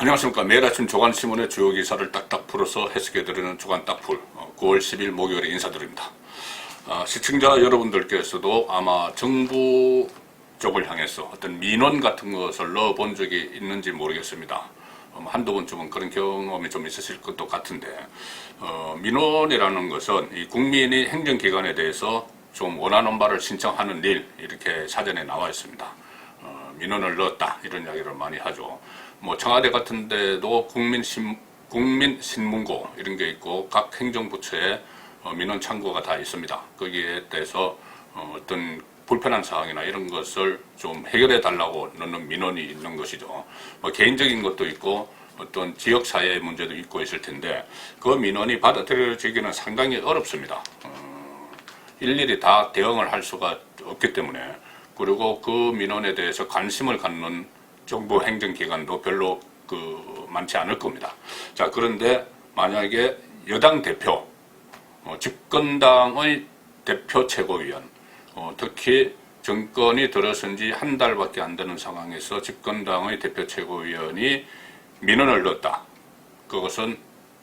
안녕하십니까. 매일 아침 조간신문의 주요 기사를 딱딱 풀어서 해석해드리는 조간 딱풀 9월 10일 목요일에 인사드립니다. 시청자 여러분들께서도 아마 정부 쪽을 향해서 어떤 민원 같은 것을 넣어본 적이 있는지 모르겠습니다. 한두 번쯤은 그런 경험이 좀 있으실 것도 같은데 민원이라는 것은 이 국민이 행정기관에 대해서 좀 원하는 바를 신청하는 일, 이렇게 사전에 나와 있습니다. 민원을 넣었다, 이런 이야기를 많이 하죠. 뭐 청와대 같은 데도 국민신문고 이런 게 있고 각 행정부처에 민원 창구가 다 있습니다. 거기에 대해서 어떤 불편한 사항이나 이런 것을 좀 해결해 달라고 넣는 민원이 있는 것이죠. 뭐 개인적인 것도 있고 어떤 지역사회의 문제도 있고 있을 텐데 그 민원이 받아들여지기는 상당히 어렵습니다. 일일이 다 대응을 할 수가 없기 때문에, 그리고 그 민원에 대해서 관심을 갖는 정부 행정기관도 별로 많지 않을 겁니다. 자, 그런데 만약에 여당 대표, 집권당의 대표 최고위원, 특히 정권이 들어선 지 한 달밖에 안 되는 상황에서 집권당의 대표 최고위원이 민원을 넣었다. 그것은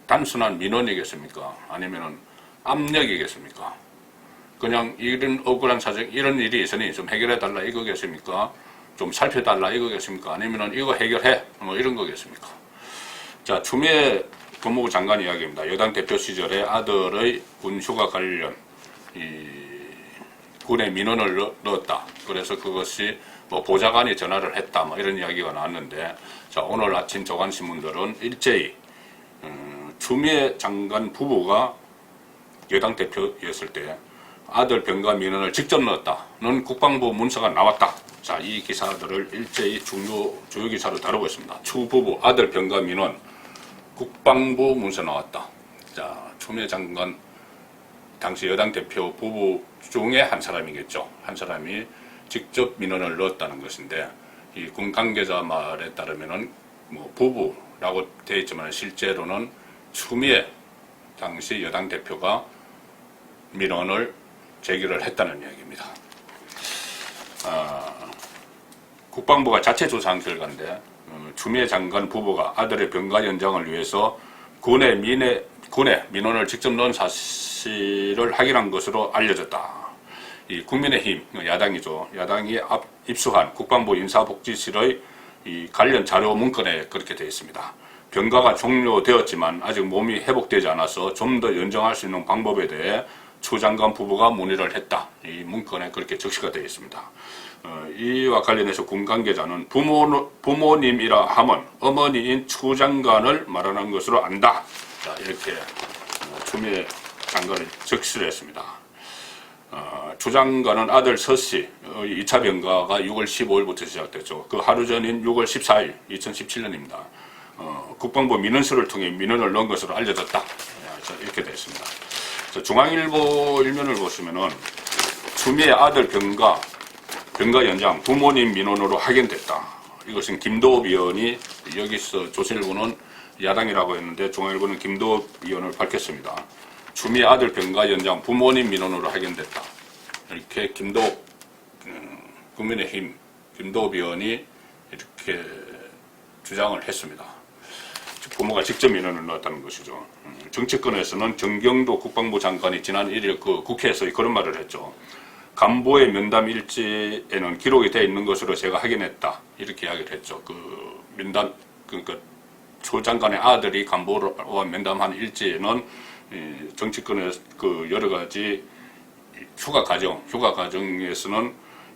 단순한 민원이겠습니까? 아니면은 압력이겠습니까? 그냥 이런 억울한 사정, 이런 일이 있으니 좀 해결해달라 이거겠습니까? 좀 살펴달라 이거겠습니까? 아니면은 이거 해결해, 뭐 이런 거겠습니까? 자, 추미애 법무부 장관 이야기입니다. 여당 대표 시절에 아들의 군휴가 관련 군에 민원을 넣었다. 그래서 그것이 뭐 보좌관이 전화를 했다, 뭐 이런 이야기가 나왔는데, 자, 오늘 아침 조간신문들은 일제히 추미애 장관 부부가 여당 대표였을 때 아들 병가 민원을 직접 넣었다는 국방부 문서가 나왔다. 자, 이 기사들을 일제히 주요 기사로 다루고 있습니다. 추 부부 아들 병가 민원 국방부 문서 나왔다. 자, 추미애 장관 당시 여당 대표 부부 중에 한 사람이겠죠. 한 사람이 직접 민원을 넣었다는 것인데, 이 군 관계자 말에 따르면은 뭐 부부라고 되어 있지만 실제로는 추미애 당시 여당 대표가 민원을 제기를 했다는 이야기입니다. 국방부가 자체 조사한 결과인데 추미애 장관 부부가 아들의 병가 연장을 위해서 군에 민원을 직접 넣은 사실을 확인한 것으로 알려졌다. 이 국민의힘, 야당이죠. 야당이 입수한 국방부 인사복지실의 이 관련 자료 문건에 그렇게 되어 있습니다. 병가가 종료되었지만 아직 몸이 회복되지 않아서 좀 더 연장할 수 있는 방법에 대해 추 장관 부부가 문의를 했다. 이 문건에 그렇게 적시가 되어 있습니다. 이와 관련해서 군 관계자는 부모님이라 하면 어머니인 추 장관을 말하는 것으로 안다. 자, 이렇게 추미애 장관을 적시를 했습니다. 추 장관은 아들 서씨의 2차 병가가 6월 15일부터 시작됐죠. 그 하루 전인 6월 14일 2017년입니다. 국방부 민원실을 통해 민원을 넣은 것으로 알려졌다. 이렇게 되어 있습니다. 중앙일보 일면을 보시면은 추미애 아들 병가 연장 부모님 민원으로 확인됐다. 이것은 김도읍 의원이, 여기서 조선일보는 야당이라고 했는데 중앙일보는 김도읍 의원을 밝혔습니다. 추미애 아들 병가 연장 부모님 민원으로 확인됐다. 이렇게 김도읍 국민의힘 김도읍 의원이 이렇게 주장을 했습니다. 부모가 직접 민원을 넣었다는 것이죠. 정치권에서는 정경도 국방부 장관이 지난 1일 그 국회에서 그런 말을 했죠. 간부의 면담 일지에는 기록이 되어 있는 것으로 제가 확인했다. 이렇게 이야기를 했죠. 그러니까 추 장관의 아들이 간부와 면담한 일지에는 정치권의 그 여러 가지 휴가 과정에서는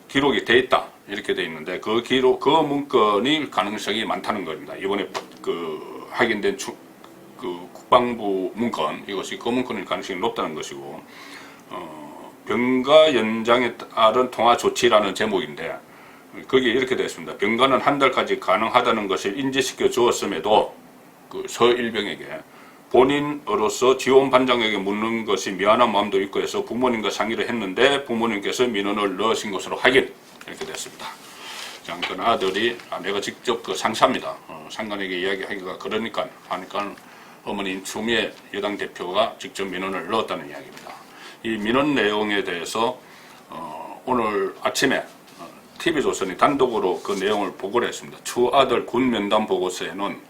기록이 돼 있다. 이렇게 돼 있는데 그 문건이 가능성이 많다는 겁니다. 이번에 확인된 국방부 문건, 이것이 그 문건일 가능성이 높다는 것이고, 병가 연장에 따른 통화 조치라는 제목인데 거기에 이렇게 되어 있습니다. 병가는 한 달까지 가능하다는 것을 인지시켜 주었음에도 서일병에게 본인으로서 지원 반장에게 묻는 것이 미안한 마음도 있고 해서 부모님과 상의를 했는데 부모님께서 민원을 넣으신 것으로 확인, 이렇게 됐습니다. 장관 아들이 내가 직접 상사입니다. 상관에게 이야기하기가 그러니까 하니까 어머니인 추미애 여당 대표가 직접 민원을 넣었다는 이야기입니다. 이 민원 내용에 대해서 오늘 아침에 TV조선이 단독으로 그 내용을 보고를 했습니다. 추 아들 군 면담 보고서에는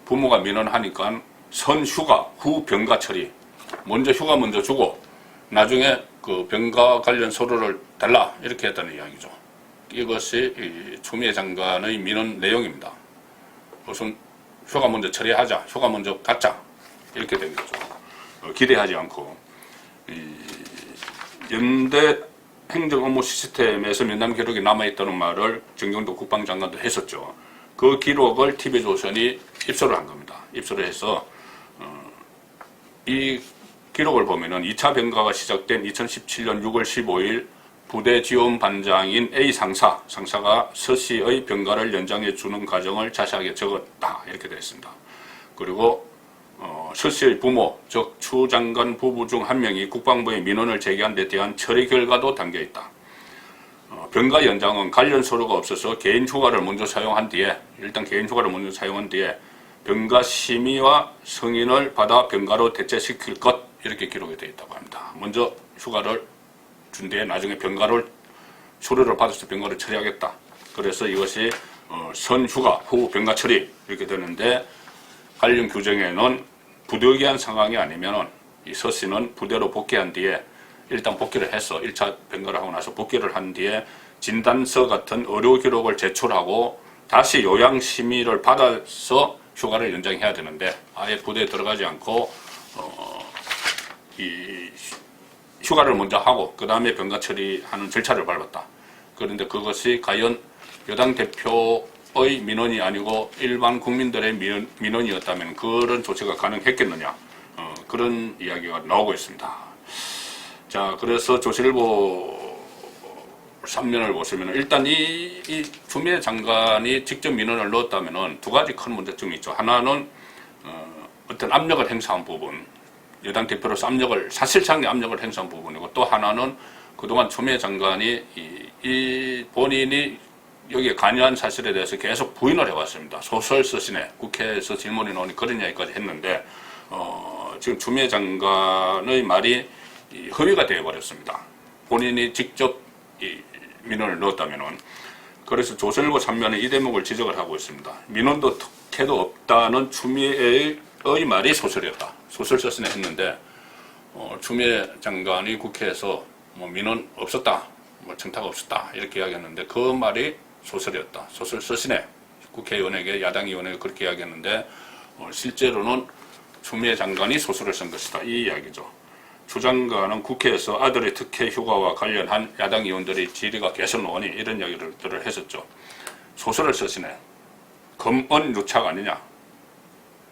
부모가 민원하니까 선휴가 후 병가 처리, 먼저 휴가 먼저 주고 나중에 그 병가 관련 서류를 달라 이렇게 했다는 이야기죠. 이것이 추미애 장관의 민원 내용입니다. 우선 휴가 먼저 처리하자, 휴가 먼저 갖자 이렇게 된 거죠. 기대하지 않고 연대 행정 업무 시스템에서 면담 기록이 남아있다는 말을 정경도 국방장관도 했었죠. 그 기록을 TV조선이 입수를 한 겁니다. 입수를 해서 이 기록을 보면은 2차 병가가 시작된 2017년 6월 15일 부대 지원 반장인 A 상사가 서 씨의 병가를 연장해 주는 과정을 자세하게 적었다 이렇게 되어 있습니다. 그리고 서 씨의 부모, 즉 추 장관 부부 중 한 명이 국방부에 민원을 제기한 데 대한 처리 결과도 담겨 있다. 병가 연장은 관련 서류가 없어서 개인 휴가를 먼저 사용한 뒤에 병가 심의와 승인을 받아 병가로 대체시킬 것 이렇게 기록이 되어 있다고 합니다. 먼저 휴가를 준 뒤에 나중에 병가를 서류를 받아서 병가를 처리하겠다. 그래서 이것이 선휴가 후 병가 처리 이렇게 되는데 관련 규정에는 부득이한 상황이 아니면은 이 서 씨는 부대로 복귀한 뒤에 일단 복귀를 해서 1차 병가를 하고 나서 복귀를 한 뒤에 진단서 같은 의료 기록을 제출하고 다시 요양 심의를 받아서 휴가를 연장해야 되는데 아예 부대에 들어가지 않고 이 휴가를 먼저 하고 그 다음에 병가 처리하는 절차를 밟았다. 그런데 그것이 과연 여당 대표의 민원이 아니고 일반 국민들의 민원이었다면 그런 조치가 가능했겠느냐, 그런 이야기가 나오고 있습니다. 자, 그래서 조선일보 3면을 보시면 일단 이 추미애 장관이 직접 민원을 넣었다면 두 가지 큰 문제점이 있죠. 하나는 어떤 압력을 행사한 부분, 여당 대표로서 사실상의 압력을 행사한 부분이고, 또 하나는 그동안 추미애 장관이 본인이 여기에 관여한 사실에 대해서 계속 부인을 해왔습니다. 소설 쓰시네, 국회에서 질문이 나오니 그런 이야기까지 했는데 지금 추미애 장관의 말이 허위가 되어버렸습니다. 본인이 직접 민원을 넣었다면은. 그래서 조선일보 3면에 이 대목을 지적을 하고 있습니다. 민원도 특혜도 없다는 추미애의 말이 소설이었다. 소설 썼으네 했는데 추미애 장관이 국회에서 민원 없었다, 청탁 없었다 이렇게 이야기했는데 그 말이 소설이었다. 소설 쓰시네, 국회의원에게, 야당 의원에게 그렇게 이야기했는데 실제로는 추미애 장관이 소설을 쓴 것이다 이 이야기죠. 추 장관은 국회에서 아들의 특혜 휴가와 관련한 야당 의원들의 질의가 계속 나오니 이런 이야기들을 했었죠. 소설을 쓰시네, 검언 유착 아니냐,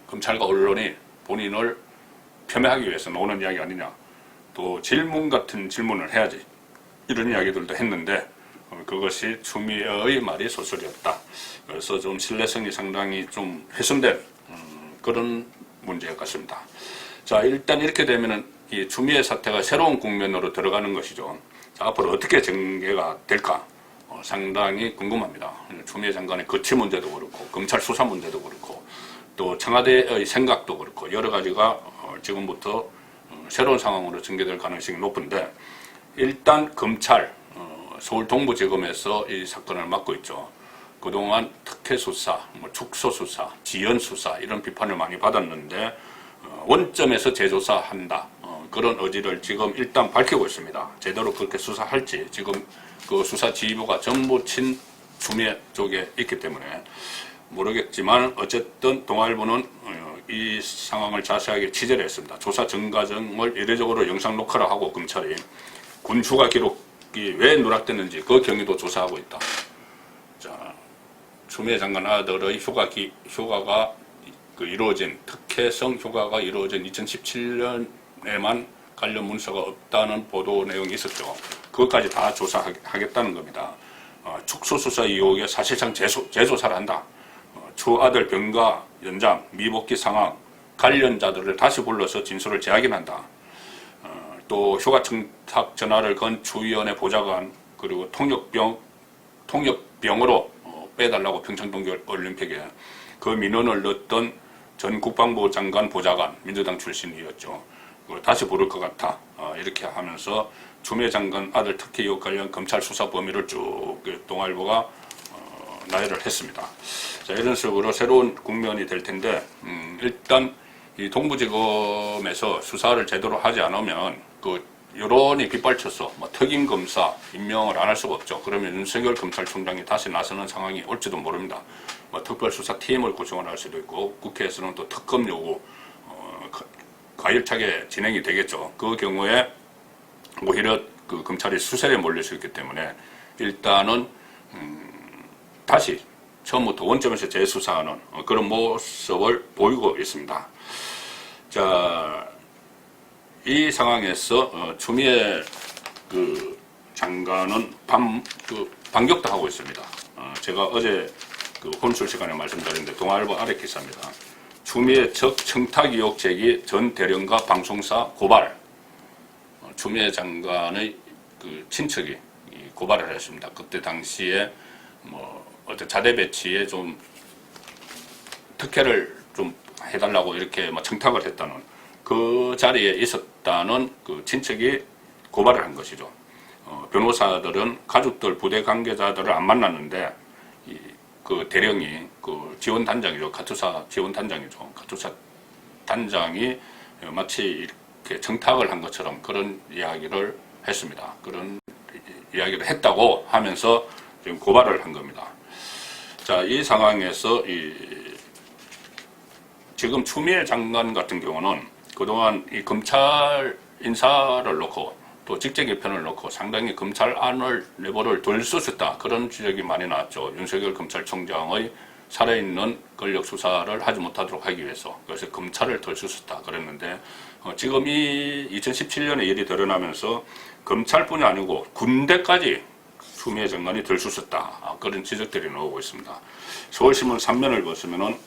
검찰과 언론이 본인을 폄훼하기 위해서 나오는 이야기 아니냐, 또 질문 같은 질문을 해야지, 이런 이야기들도 했는데 그것이 추미애의 말이 소설이었다. 그래서 좀 신뢰성이 상당히 좀 훼손된 그런 문제 같습니다. 자, 일단 이렇게 되면은 이 추미애 사태가 새로운 국면으로 들어가는 것이죠. 자, 앞으로 어떻게 전개가 될까 상당히 궁금합니다. 추미애 장관의 거취 문제도 그렇고 검찰 수사 문제도 그렇고 또 청와대의 생각도 그렇고 여러 가지가 지금부터 새로운 상황으로 전개될 가능성이 높은데, 일단 검찰 서울 동부지검에서 이 사건을 맡고 있죠. 그동안 특혜 수사, 축소 수사, 지연 수사 이런 비판을 많이 받았는데 원점에서 재조사한다, 그런 의지를 지금 일단 밝히고 있습니다. 제대로 그렇게 수사할지 지금 그 수사 지휘부가 전부 친추미애 쪽에 있기 때문에 모르겠지만 어쨌든 동아일보는 이 상황을 자세하게 취재를 했습니다. 조사 전 과정을 이례적으로 영상 녹화를 하고 검찰이 군 휴가 기록이 왜 누락됐는지 그 경위도 조사하고 있다. 자, 추미애 장관 아들의 휴가가 이루어진, 특혜성 휴가가 이루어진 2017년에만 관련 문서가 없다는 보도 내용이 있었죠. 그것까지 다 조사하겠다는 겁니다. 축소수사 의혹에 사실상 재조사를 한다. 추 아들 병가 연장, 미복귀 상황, 관련자들을 다시 불러서 진술을 재확인한다. 또 휴가 청탁 전화를 건 추위원회 보좌관, 그리고 통역병으로 빼달라고 평창동계올림픽에 그 민원을 넣었던 전 국방부 장관 보좌관, 민주당 출신이었죠. 그걸 다시 부를 것 같아. 이렇게 하면서 추미애 장관 아들 특혜 의혹 관련 검찰 수사 범위를 쭉 동아일보가 나열을 했습니다. 자, 이런 식으로 새로운 국면이 될 텐데 일단 이 동부지검에서 수사를 제대로 하지 않으면 그 여론이 빗발쳐서 뭐 특임 검사 임명을 안 할 수가 없죠. 그러면 윤석열 검찰총장이 다시 나서는 상황이 올지도 모릅니다. 뭐 특별수사팀을 구성을 할 수도 있고 국회에서는 또 특검 요구 가열차게 진행이 되겠죠. 그 경우에 오히려 그 검찰이 수세에 몰릴 수 있기 때문에 일단은 다시 처음부터 원점에서 재수사하는 그런 모습을 보이고 있습니다. 자, 이 상황에서 추미애 그 장관은 반격도 하고 있습니다. 제가 어제 그 혼술 시간에 말씀드렸는데 동아일보 아래 기사입니다. 추미애 적 청탁 의혹 제기 전 대령과 방송사 고발. 추미애 장관의 그 친척이 고발을 했습니다. 그때 당시에 뭐 어떤 자대 배치에 좀 특혜를 좀 해달라고 이렇게 뭐 청탁을 했다는 그 자리에 있었다는 그 친척이 고발을 한 것이죠. 변호사들은 가족들, 부대 관계자들을 안 만났는데 그 대령이 그 지원 단장이죠. 가투사 지원 단장이죠. 가투사 단장이 마치 이렇게 청탁을 한 것처럼 그런 이야기를 했습니다. 그런 이야기를 했다고 하면서 지금 고발을 한 겁니다. 자, 이 상황에서 지금 추미애 장관 같은 경우는 그동안 이 검찰 인사를 놓고 또 직책 개편을 놓고 상당히 검찰 안을 내부를 덜 쑤셨다. 그런 지적이 많이 나왔죠. 윤석열 검찰총장의 살아있는 권력 수사를 하지 못하도록 하기 위해서. 그래서 검찰을 덜 쑤셨다. 그랬는데 지금 이 2017년에 일이 드러나면서 검찰뿐이 아니고 군대까지 추미애 장관이 덜 쑤셨다. 그런 지적들이 나오고 있습니다. 서울신문 3면을 보시면은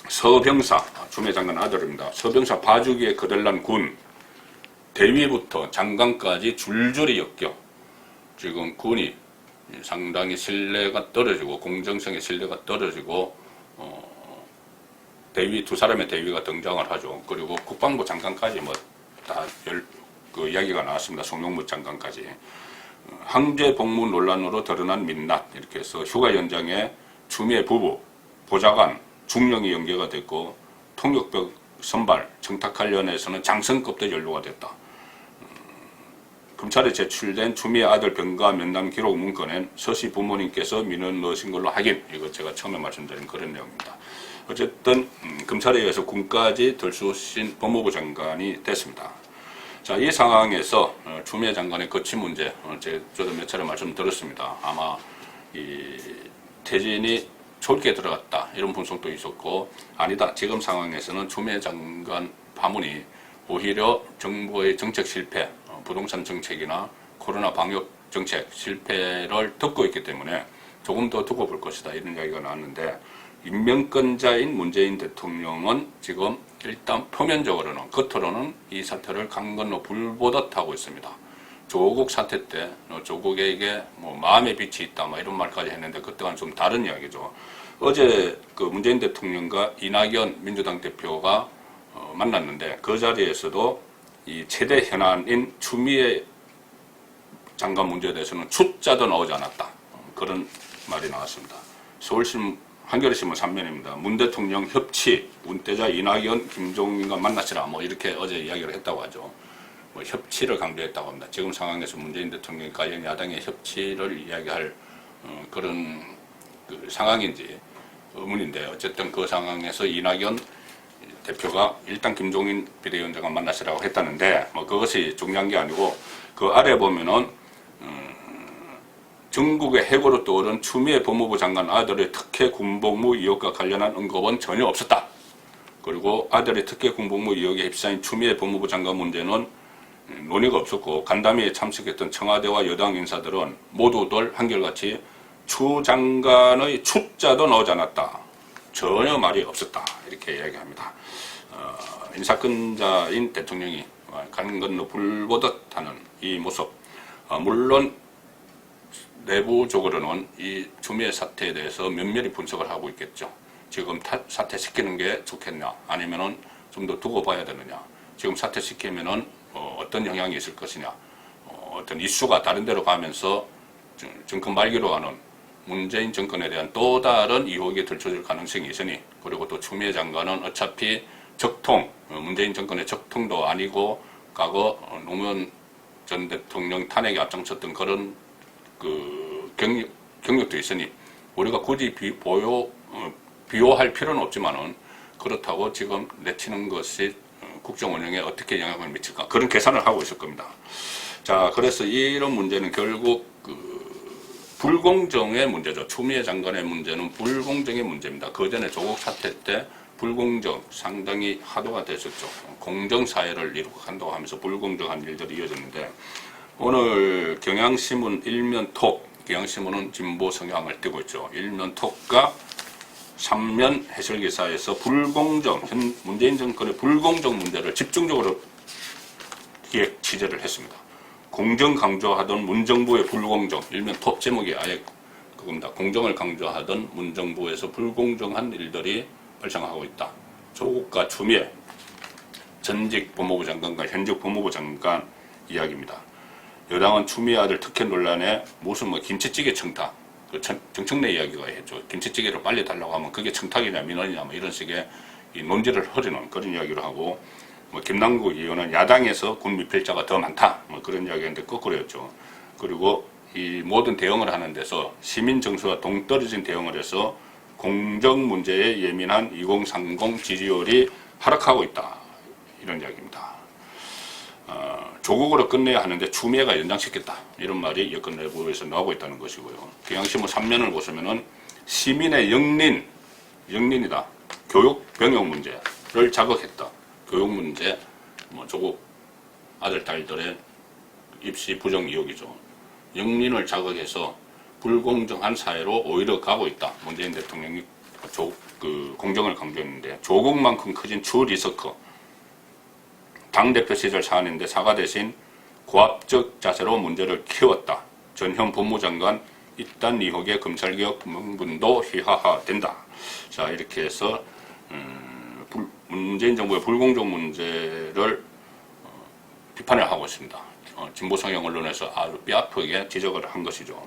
서병사, 추미애 장관 아들입니다. 서병사 봐주기에 거들난 군, 대위부터 장관까지 줄줄이 엮여 지금 군이 상당히 신뢰가 떨어지고 공정성의 신뢰가 떨어지고 대위 두 사람의 대위가 등장을 하죠. 그리고 국방부 장관까지 뭐 다 그 이야기가 나왔습니다. 송영무 장관까지 항제 복무 논란으로 드러난 민낯 이렇게 해서 휴가 연장에 추미애 부부, 보좌관, 중령이 연계가 됐고 통역벽 선발, 청탁 관련해서는 장성급도 연루가 됐다. 검찰에 제출된 추미애 아들 병가 면담 기록 문건엔 서씨 부모님께서 민원 넣으신 걸로 확인. 이거 제가 처음에 말씀드린 그런 내용입니다. 어쨌든 검찰에 의해서 군까지 들쑤신 법무부 장관이 됐습니다. 자, 이 상황에서 추미애 장관의 거취 문제, 저도 몇 차례 말씀드렸습니다. 아마 이 퇴진이 졸게 들어갔다 이런 분석도 있었고 아니다. 지금 상황에서는 추미애 장관 파문이 오히려 정부의 정책 실패, 부동산 정책이나 코로나 방역 정책 실패를 덮고 있기 때문에 조금 더 두고 볼 것이다 이런 이야기가 나왔는데 임명권자인 문재인 대통령은 지금 일단 표면적으로는 겉으로는 이 사태를 강 건너 불 보듯 하고 있습니다. 조국 사태 때 조국에게 뭐 마음의 빛이 있다 뭐 이런 말까지 했는데 그때와는 좀 다른 이야기죠. 어제 그 문재인 대통령과 이낙연 민주당 대표가 만났는데 그 자리에서도 이 최대 현안인 추미애 장관 문제에 대해서는 추자도 나오지 않았다. 그런 말이 나왔습니다. 서울신문 한겨레신문 3면입니다. 문 대통령 협치, 문대자 이낙연, 김종인과 만나시라 뭐 이렇게 어제 이야기를 했다고 하죠. 뭐 협치를 강조했다고 합니다. 지금 상황에서 문재인 대통령이 과연 야당의 협치를 이야기할 그런 그 상황인지 의문인데 어쨌든 그 상황에서 이낙연 대표가 일단 김종인 비대위원장과 만나시라고 했다는데 뭐 그것이 중요한 게 아니고 그 아래 보면은 전국의 해고로 떠오른 추미애 법무부 장관 아들의 특혜 군복무 의혹과 관련한 언급은 전혀 없었다. 그리고 아들의 특혜 군복무 의혹에 휩싸인 추미애 법무부 장관 문제는 논의가 없었고 간담회에 참석했던 청와대와 여당 인사들은 모두들 한결같이 추 장관의 추자도 나오지 않았다. 전혀 말이 없었다. 이렇게 이야기합니다. 인사권자인 대통령이 강 건너 불 보듯 하는 이 모습. 물론 내부적으로는 이 추미애 사태에 대해서 면밀히 분석을 하고 있겠죠. 지금 사퇴시키는 게 좋겠냐 아니면은 좀 더 두고 봐야 되느냐. 지금 사퇴시키면은 어떤 영향이 있을 것이냐. 어떤 이슈가 다른 데로 가면서 정권 말기로 가는 문재인 정권에 대한 또 다른 의혹이 들춰질 가능성이 있으니, 그리고 또 추미애 장관은 어차피 적통, 문재인 정권의 적통도 아니고 과거 노무현 전 대통령 탄핵에 앞장섰던 그런 그 경력도 있으니 우리가 굳이 비호할 필요는 없지만은, 그렇다고 지금 내치는 것이 국정 운영에 어떻게 영향을 미칠까, 그런 계산을 하고 있을 겁니다. 자, 그래서 이런 문제는 결국 불공정의 문제죠. 추미애 장관의 문제는 불공정의 문제입니다. 그 전에 조국 사태 때 불공정 상당히 화두가 됐었죠. 공정사회를 이루고 간다고 하면서 불공정한 일들이 이어졌는데, 오늘 경향신문 일면톡, 경향신문은 진보 성향을 띠고 있죠. 일면톡과 3면 해설기사에서 문재인 정권의 불공정 문제를 집중적으로 기획 취재를 했습니다. 공정 강조하던 문정부의 불공정, 일면 톱 제목이 아예 그겁니다. 공정을 강조하던 문정부에서 불공정한 일들이 발생하고 있다. 조국과 추미애, 전직 법무부 장관과 현직 법무부 장관 이야기입니다. 여당은 추미애 아들 특혜 논란에 무슨 김치찌개 청탁, 정청래 이야기가 했죠. 김치찌개를 빨리 달라고 하면 그게 청탁이냐 민원이냐 이런 식의 이 논지를 흐리는 그런 이야기를 하고, 김남국 의원은 야당에서 군 미필자가 더 많다 그런 이야기했는데 거꾸로였죠. 그리고 이 모든 대응을 하는 데서 시민 정서와 동떨어진 대응을 해서 공정 문제에 예민한 2030 지지율이 하락하고 있다, 이런 이야기입니다. 조국으로 끝내야 하는데 추미애가 연장시켰다, 이런 말이 여권 내부에서 나오고 있다는 것이고요. 경향신문 3면을 보시면은 시민의 영린이다, 교육 병역 문제를 자극했다. 교육 문제, 조국 아들 딸들의 입시 부정 의혹이죠. 영린을 자극해서 불공정한 사회로 오히려 가고 있다. 문재인 대통령이 공정을 강조했는데, 조국만큼 커진 추 리서커, 당대표 시절 사안인데 사과 대신 고압적 자세로 문제를 키웠다. 전현 법무장관 이딴 의혹의 검찰개혁 명분도 희화화된다. 자, 이렇게 해서 문재인 정부의 불공정 문제를 비판을 하고 있습니다. 진보 성향 언론에서 아주 뼈아프게 지적을 한 것이죠.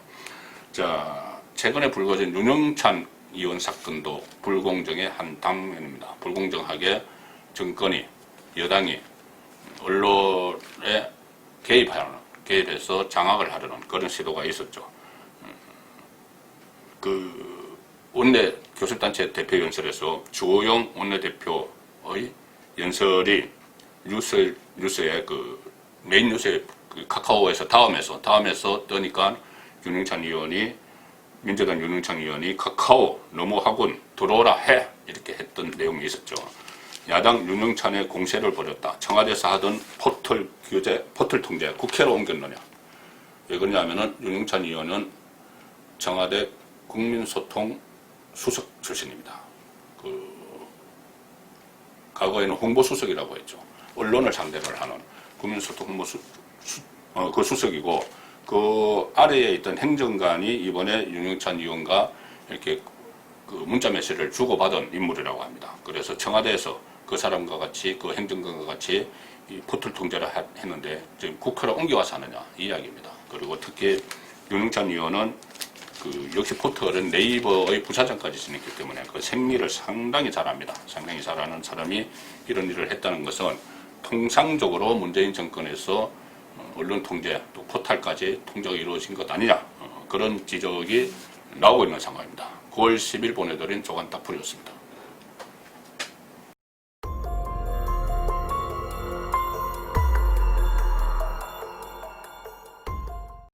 자, 최근에 불거진 윤영찬 의원 사건도 불공정의 한 단면입니다. 불공정하게 정권이, 여당이 언론에 개입해서 장악을 하려는 그런 시도가 있었죠. 원내 교섭단체 대표 연설에서 주호영 원내대표의 연설이 뉴스에 메인 뉴스에 카카오에서 다음에서 뜨니까 민주당 윤영찬 의원이 카카오 너무 하군 들어오라 해, 이렇게 했던 내용이 있었죠. 야당 윤영찬의 공세를 벌였다. 청와대에서 하던 포털 통제 국회로 옮겼느냐. 왜 그러냐면은 윤영찬 의원은 청와대 국민소통 수석 출신입니다. 과거에는 홍보수석이라고 했죠. 언론을 상대를 하는 국민소통 홍보 그 수석이고, 그 아래에 있던 행정관이 이번에 윤영찬 의원과 이렇게 문자 메시지를 주고받은 인물이라고 합니다. 그래서 청와대에서 그 사람과 같이, 그 행정관과 같이 이 포털 통제를 했는데 지금 국회로 옮겨와서 하느냐, 이 이야기입니다. 그리고 특히 윤영찬 의원은 역시 포털은 네이버의 부사장까지 지냈기 때문에 그 생리를 상당히 잘합니다. 상당히 잘하는 사람이 이런 일을 했다는 것은 통상적으로 문재인 정권에서 언론 통제, 또 포털까지 통제가 이루어진 것 아니냐, 그런 지적이 나오고 있는 상황입니다. 9월 10일 보내드린 조간 따풀이었습니다.